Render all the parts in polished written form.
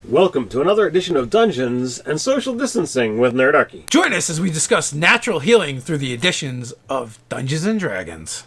Welcome to another edition of Dungeons and Social Distancing with Nerdarchy. Join us as we discuss natural healing through the editions of Dungeons and Dragons.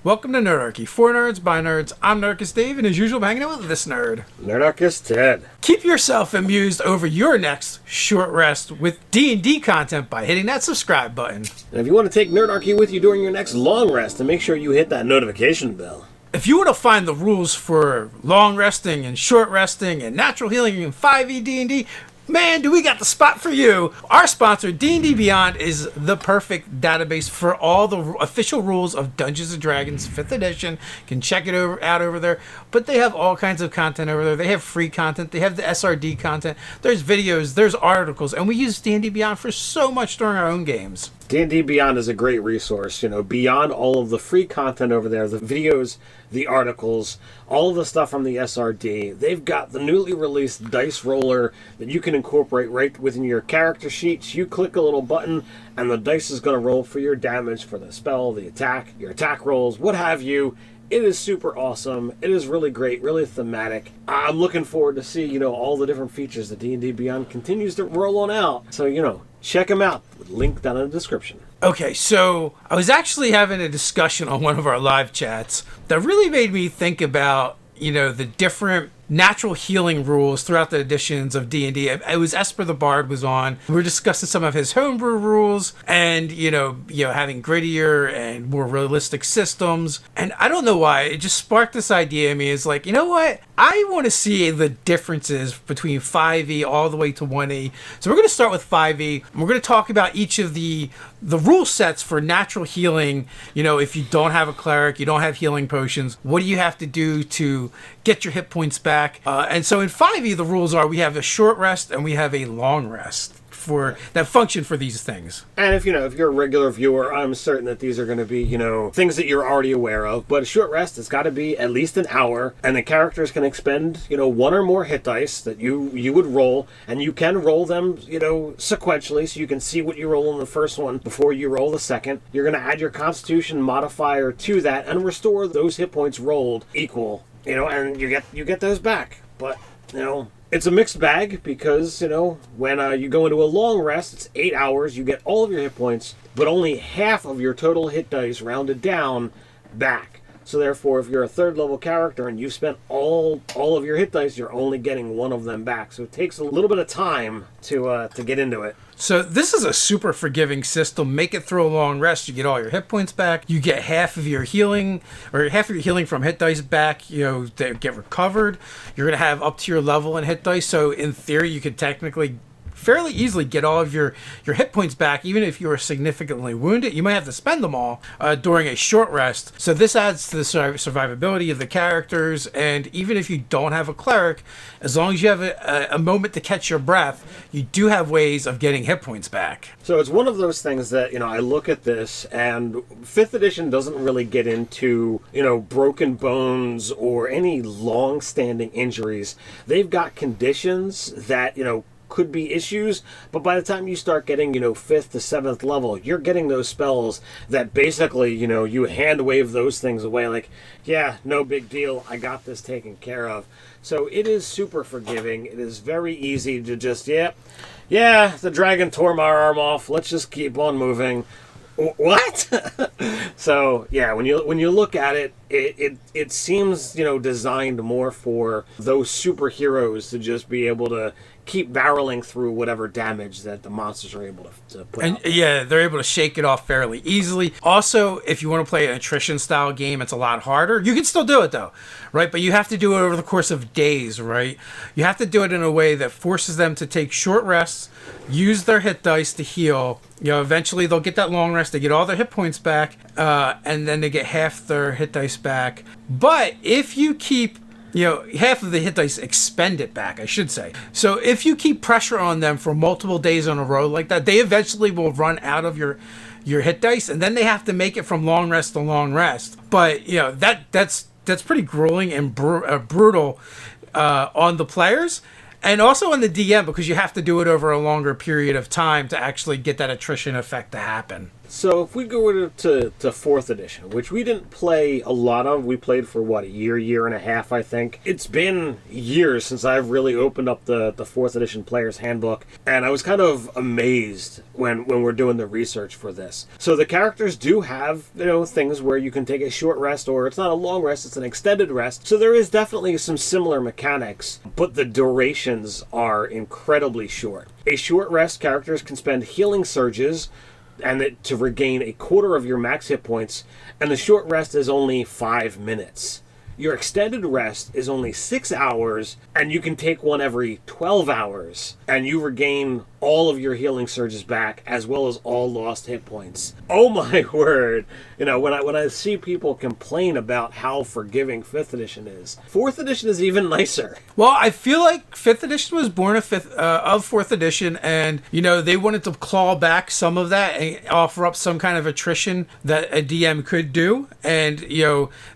Welcome to Nerdarchy, for nerds, by nerds. I'm Nerdarchy Dave, and as usual, I'm hanging out with this nerd. Nerdarchy Ted. Keep yourself amused over your next short rest with D&D content by hitting that subscribe button. And if you want to take Nerdarchy with you during your next long rest, then make sure you hit that notification bell. If you want to find the rules for long resting and short resting and natural healing in 5e D&D, man, do we got the spot for you. Our sponsor, D&D Beyond, is the perfect database for all the official rules of Dungeons & Dragons 5th edition. You can check it out over there. But they have all kinds of content over there. They have free content. They have the SRD content. There's videos. There's articles. And we use D&D Beyond for so much during our own games. D&D Beyond is a great resource, beyond all of the free content over there, the videos, the articles, all of the stuff from the SRD. They've got the newly released dice roller that you can incorporate right within your character sheets. You click a little button and the dice is going to roll for your damage, for the spell, the attack, your attack rolls, what have you. It is super awesome. It is really great, really thematic. I'm looking forward to see, all the different features that D&D Beyond continues to roll on out. So, check them out. Link down in the description. Okay, so I was actually having a discussion on one of our live chats that really made me think about, the different natural healing rules throughout the editions of D&D. It was Esper the Bard was on. We were discussing some of his homebrew rules and, having grittier and more realistic systems. And I don't know why, it just sparked this idea in me. It's like, you know what? I want to see the differences between 5e all the way to 1e. So we're going to start with 5e. And we're going to talk about each of the rule sets for natural healing. If you don't have a cleric, you don't have healing potions, what do you have to do to get your hit points back? And so in 5e, the rules are we have a short rest and we have a long rest for that function for these things. And if you're a regular viewer, I'm certain that these are going to be, things that you're already aware of. But a short rest has got to be at least an hour, and the characters can expend, one or more hit dice that you would roll, and you can roll them, sequentially, so you can see what you roll in the first one before you roll the second. You're going to add your Constitution modifier to that and restore those hit points rolled equal, and you get those back. But it's a mixed bag because, when you go into a long rest, it's 8 hours, you get all of your hit points, but only half of your total hit dice rounded down back. So therefore, if you're a third level character and you've spent all of your hit dice, you're only getting one of them back. So it takes a little bit of time to get into it. So this is a super forgiving system. Make it through a long rest. You get all your hit points back. You get half of your healing, or half of your healing from hit dice back, they get recovered. You're going to have up to your level in hit dice. So in theory, you could technically fairly easily get all of your hit points back, even if you were significantly wounded. You might have to spend them all during a short rest. So this adds to the survivability of the characters, and even if you don't have a cleric, as long as you have a moment to catch your breath, you do have ways of getting hit points back. So it's one of those things that, I look at this, and 5th edition doesn't really get into, broken bones or any long-standing injuries. They've got conditions that, could be issues, but by the time you start getting 5th to 7th level, you're getting those spells that basically you hand wave those things away like, yeah, no big deal, I got this taken care of. So it is super forgiving. It is very easy to just yeah, the dragon tore my arm off, let's just keep on moving. What? So yeah, when you look at it, it seems designed more for those superheroes to just be able to keep barreling through whatever damage that the monsters are able to put out. Yeah, they're able to shake it off fairly easily. Also, if you want to play an attrition style game, it's a lot harder. You can still do it though, right? But you have to do it over the course of days, right? You have to do it in a way that forces them to take short rests, use their hit dice to heal. Eventually they'll get that long rest, they get all their hit points back, and then they get half their hit dice back. But if you keep half of the hit dice expend it back, I should say. So if you keep pressure on them for multiple days in a row like that, they eventually will run out of your hit dice, and then they have to make it from long rest to long rest. But that's pretty grueling and brutal on the players. And also on the DM, because you have to do it over a longer period of time to actually get that attrition effect to happen. So if we go to fourth edition, which we didn't play a lot of, we played for what, a year and a half, I think. It's been years since I've really opened up the fourth edition player's handbook, and I was kind of amazed when we're doing the research for this. So the characters do have, things where you can take a short rest, or it's not a long rest, it's an extended rest. So there is definitely some similar mechanics, but the durations are incredibly short. A short rest, characters can spend healing surges and to regain a quarter of your max hit points, and the short rest is only 5 minutes. Your extended rest is only 6 hours, and you can take one every 12 hours, and you regain all of your healing surges back, as well as all lost hit points. Oh my word! When I see people complain about how forgiving 5th edition is, 4th edition is even nicer. Well, I feel like 5th edition was born of 4th edition, and, they wanted to claw back some of that and offer up some kind of attrition that a DM could do, and,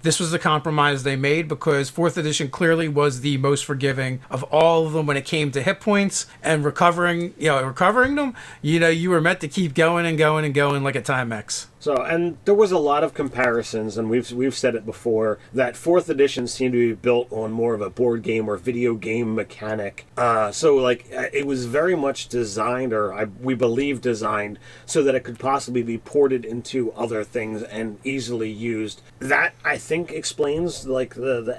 this was the compromise they made, because 4th edition clearly was the most forgiving of all of them when it came to hit points and recovering them. You were meant to keep going and going and going like a Timex. So, and there was a lot of comparisons, and we've said it before, that 4th edition seemed to be built on more of a board game or video game mechanic. It was very much designed, we believe designed, so that it could possibly be ported into other things and easily used. That, I think, explains, the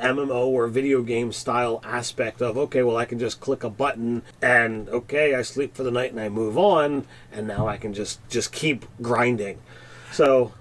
MMO or video game style aspect of, okay, well, I can just click a button, and, okay, I sleep for the night and I move on, and now I can just keep grinding. So,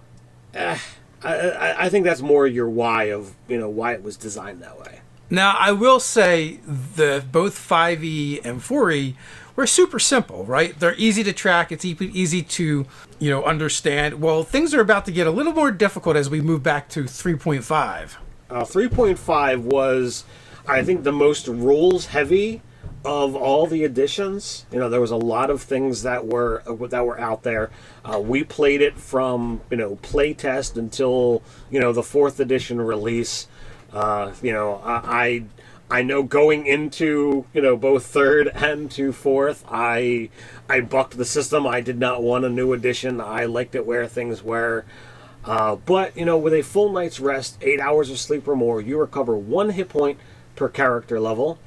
I think that's more your why of, why it was designed that way. Now, I will say that both 5e and 4e were super simple, right? They're easy to track. It's easy to, understand. Well, things are about to get a little more difficult as we move back to 3.5. 3.5 was, I think, the most rules heavy of all the editions. There was a lot of things that were out there. We played it from playtest until the 4th edition release. I know going into both 3rd and to 4th, I bucked the system. I did not want a new edition. I liked it where things were. But with a full night's rest, 8 hours of sleep or more, you recover 1 hit point per character level.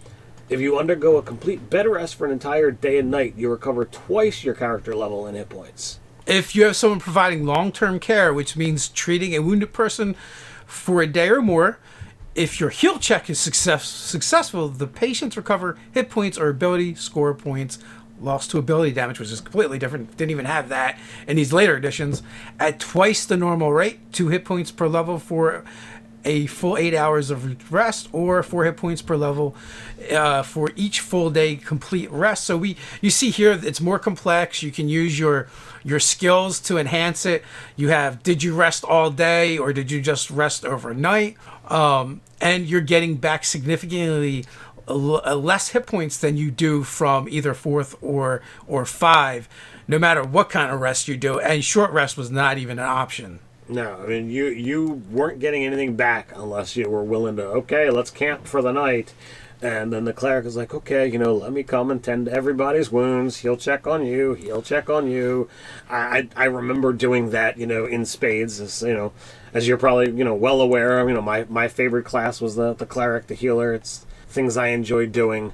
If you undergo a complete bed rest for an entire day and night, you recover twice your character level in hit points. If you have someone providing long-term care, which means treating a wounded person for a day or more, if your heal check is successful, the patients recover hit points or ability score points. Lost to ability damage, which is completely different. Didn't even have that in these later editions. At twice the normal rate, 2 hit points per level for a full 8 hours of rest, or 4 hit points per level for each full day complete rest. So you see here it's more complex. You can use your skills to enhance it. You have, did you rest all day or did you just rest overnight? And you're getting back significantly less hit points than you do from either 4th or 5, no matter what kind of rest you do. And short rest was not even an option. No, I mean, you weren't getting anything back unless you were willing to, okay, let's camp for the night. And then the cleric is like, okay, let me come and tend to everybody's wounds. He'll check on you. He'll check on you. I remember doing that, in spades, as you're probably, well aware of. My favorite class was the cleric, the healer. It's things I enjoyed doing.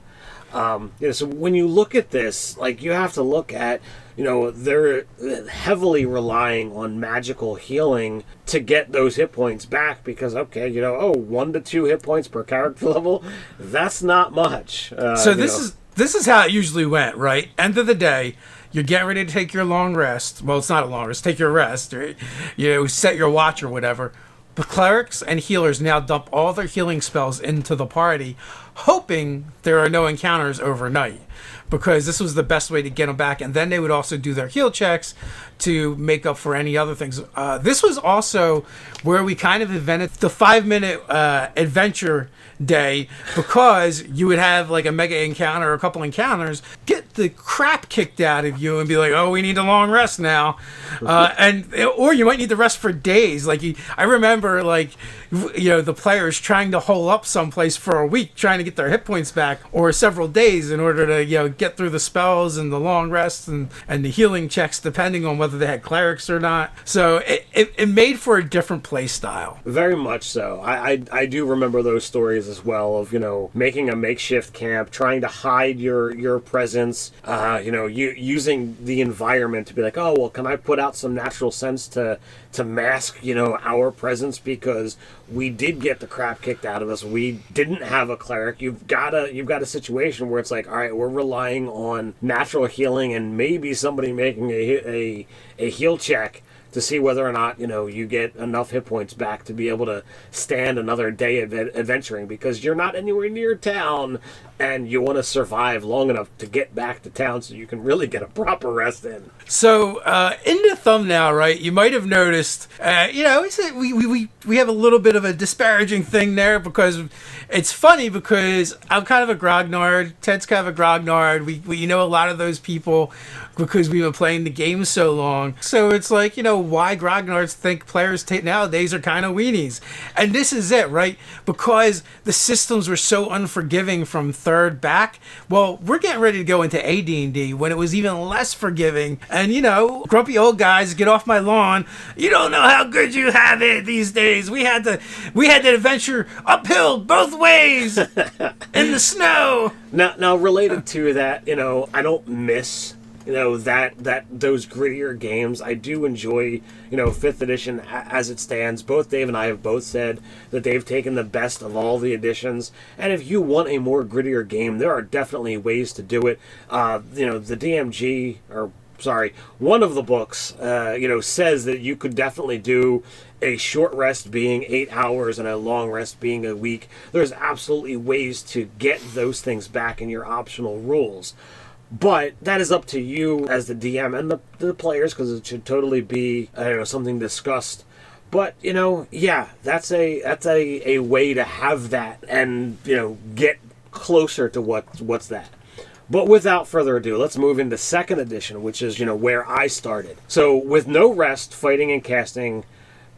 So when you look at this, you have to look at, they're heavily relying on magical healing to get those hit points back because, okay, 1 to 2 hit points per character level, that's not much. So this is how it usually went, right? End of the day, you're getting ready to take your long rest. Well, it's not a long rest. Take your rest, or, set your watch or whatever. The clerics and healers now dump all their healing spells into the party, hoping there are no encounters overnight, because this was the best way to get them back. And then they would also do their heal checks to make up for any other things. This was also where we kind of invented the 5-minute adventure day, because you would have a mega encounter or a couple encounters, get the crap kicked out of you and be like, oh, we need a long rest now. Or you might need to rest for days. I remember the players trying to hole up someplace for a week, trying to get their hit points back, or several days in order to get through the spells and the long rests and the healing checks, depending on whether they had clerics or not. So it made for a different play style. Very much so. I do remember those stories as well of making a makeshift camp, trying to hide your presence, using the environment to be like, oh well, can I put out some natural sense to mask our presence because we did get the crap kicked out of us. We didn't have a cleric. You've got a situation where it's like, all right, we're relying on natural healing and maybe somebody making a heal check to see whether or not you get enough hit points back to be able to stand another day of adventuring, because you're not anywhere near town and you want to survive long enough to get back to town so you can really get a proper rest in. So in the thumbnail, right, you might have noticed, we have a little bit of a disparaging thing there, because it's funny because I'm kind of a grognard. Ted's kind of a grognard. We know a lot of those people because we've been playing the game so long. So it's like, why grognards think players nowadays are kind of weenies. And this is it, right? Because the systems were so unforgiving from third back. Well, we're getting ready to go into AD&D when it was even less forgiving. And, grumpy old guys, get off my lawn. You don't know how good you have it these days. We had to adventure uphill both ways in the snow. Now related to that, I don't miss that those grittier games. I do enjoy 5th edition as it stands. Both Dave and I have both said that they've taken the best of all the editions, and if you want a more grittier game, there are definitely ways to do it. The DMG, or sorry, one of the books says that you could definitely do a short rest being 8 hours and a long rest being a week. There's absolutely ways to get those things back in your optional rules. But that is up to you as the DM and the players, because it should totally be something discussed. But that's a way to have that and get closer to what's that. But without further ado, let's move into 2nd edition, which is where I started. So with no rest, fighting and casting,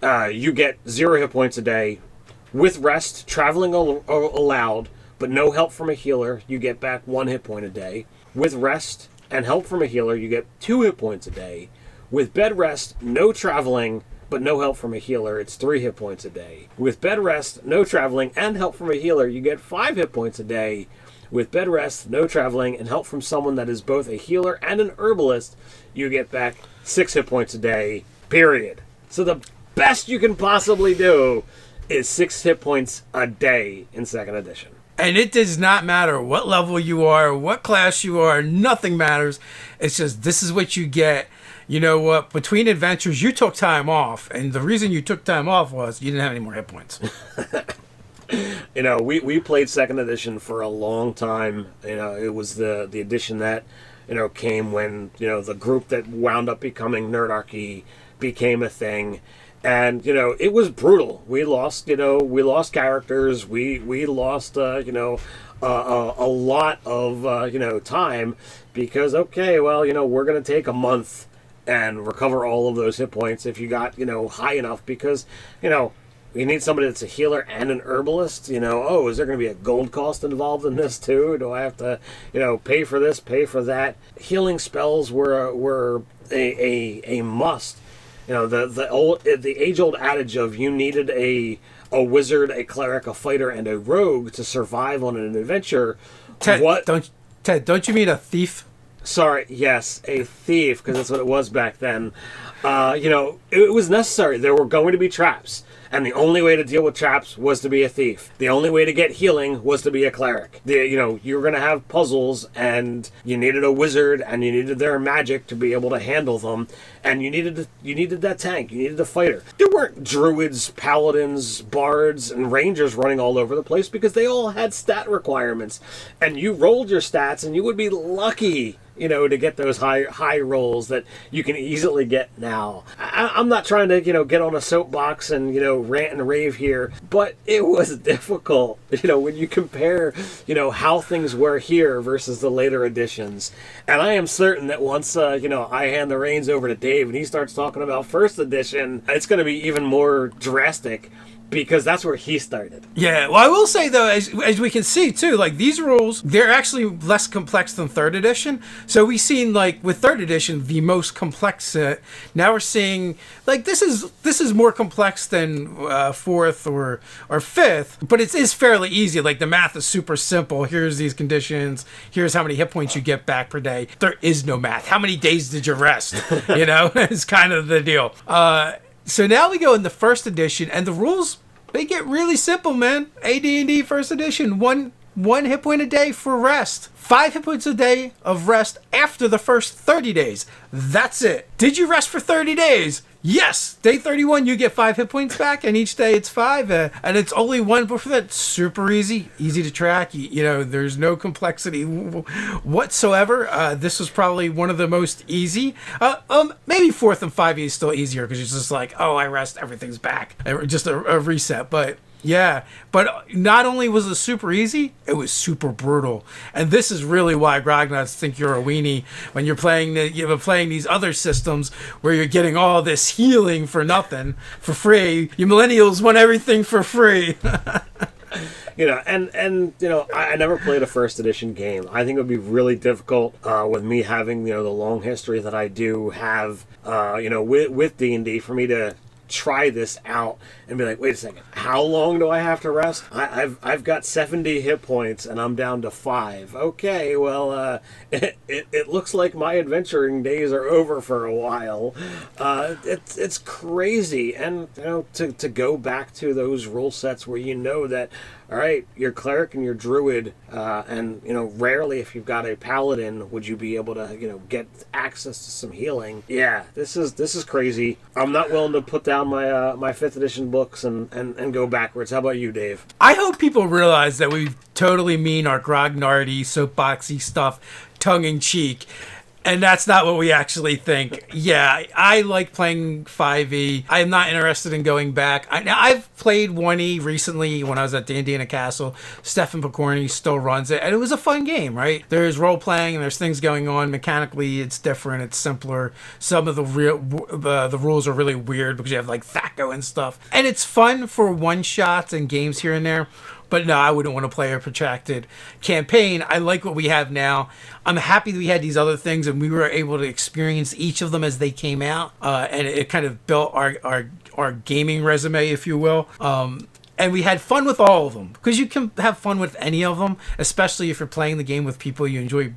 you get 0 hit points a day. With rest, traveling allowed, but no help from a healer, you get back 1 hit point a day. With rest and help from a healer, you get 2 hit points a day. With bed rest, no traveling, but no help from a healer, it's 3 hit points a day. With bed rest, no traveling, and help from a healer, you get 5 hit points a day. With bed rest, no traveling, and help from someone that is both a healer and an herbalist, you get back 6 hit points a day, period. So the best you can possibly do is 6 hit points a day in 2nd edition. And it does not matter what level you are, what class you are, nothing matters. It's just, this is what you get. You know what? Between adventures, you took time off. And the reason you took time off was you didn't have any more hit points. We played 2nd edition for a long time. It was the edition that, came when, the group that wound up becoming Nerdarchy became a thing. And, it was brutal. We lost characters. We lost, a lot of, time because, okay, well, we're going to take a month and recover all of those hit points if you got, high enough, because, we need somebody that's a healer and an herbalist. Is there going to be a gold cost involved in this too? Do I have to, pay for this, pay for that? Healing spells were a must. The age-old adage of you needed a wizard, a cleric, a fighter, and a rogue to survive on an adventure. Ted, don't you mean a thief? Sorry, yes, a thief, because that's what it was back then. It was necessary. There were going to be traps. And the only way to deal with traps was to be a thief. The only way to get healing was to be a cleric. You were going to have puzzles, and you needed a wizard, and you needed their magic to be able to handle them. And you needed that tank. You needed a fighter. There weren't druids, paladins, bards, and rangers running all over the place because they all had stat requirements. And you rolled your stats, and you would be lucky to get those high rolls that you can easily get now. I'm not trying to, get on a soapbox and, rant and rave here, but it was difficult, when you compare, how things were here versus the later editions. And I am certain that once, I hand the reins over to Dave and he starts talking about 1st edition, it's going to be even more drastic. because that's where he started. Yeah, well, I will say, though, as we can see, too, like, these rules, they're actually less complex than 3rd edition. So we've seen, like, with 3rd edition, the most complex set. Now we're seeing, like, this is more complex than 4th or 5th, but it is fairly easy. Like, the math is super simple. Here's these conditions. Here's how many hit points you get back per day. There is no math. How many days did you rest? You know, it's kind of the deal. So now we go in the 1st edition, and the rules, they get really simple, man. AD&D 1st edition, one hit point a day for rest. 5 hit points a day of rest after the first 30 days. That's it. Did you rest for 30 days? Yes. Day 31, you get 5 hit points back, and each day it's 5. And it's only 1 before that. Super easy to track. You know, there's no complexity whatsoever. This was probably one of the most easy. Maybe 4th and 5e is still easier because it's just like, oh, I rest, everything's back. Just a reset. But yeah, but not only was it super easy, it was super brutal. And this is really why Grognards think you're a weenie when you're playing these other systems where you're getting all this healing for nothing, for free. You millennials want everything for free. You know, and you know, I never played a 1st edition game. I think it would be really difficult with me having, you know, the long history that I do have, you know, with D&D, for me to try this out and be like, wait a second, how long do I have to rest? I've got 70 hit points and I'm down to 5. Okay, well, it looks like my adventuring days are over for a while. It's crazy. And you know, to go back to those rule sets where you know that, all right, your cleric and your druid, and you know, rarely if you've got a paladin would you be able to, you know, get access to some healing. Yeah, this is crazy. I'm not willing to put down my my 5th edition books and go backwards. How about you, Dave? I hope people realize that we totally mean our grognardy, soapboxy stuff tongue in cheek. And that's not what we actually think. Yeah, I like playing 5e. I'm not interested in going back. I've played 1e recently when I was at D&D in a Castle. Stefan Picorni still runs it, and it was a fun game, right? There's role-playing, and there's things going on. Mechanically, it's different. It's simpler. Some of the rules are really weird because you have, like, Thaco and stuff. And it's fun for one-shots and games here and there. But no, I wouldn't want to play a protracted campaign. I like what we have now. I'm happy that we had these other things and we were able to experience each of them as they came out. And it kind of built our gaming resume, if you will. And we had fun with all of them, because you can have fun with any of them, especially if you're playing the game with people you enjoy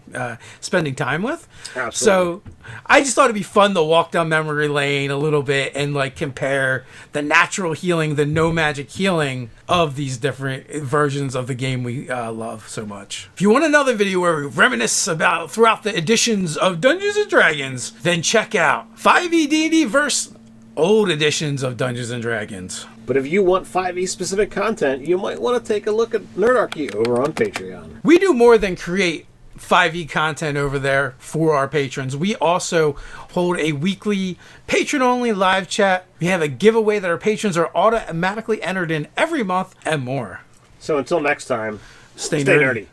spending time with. Absolutely. So I just thought it'd be fun to walk down memory lane a little bit and like compare the natural healing, the no magic healing of these different versions of the game we love so much. If you want another video where we reminisce about throughout the editions of Dungeons & Dragons, then check out 5e D&D versus old editions of Dungeons & Dragons. But if you want 5e specific content, you might want to take a look at Nerdarchy over on Patreon. We do more than create 5e content over there for our patrons. We also hold a weekly patron-only live chat. We have a giveaway that our patrons are automatically entered in every month, and more. So until next time, stay nerdy.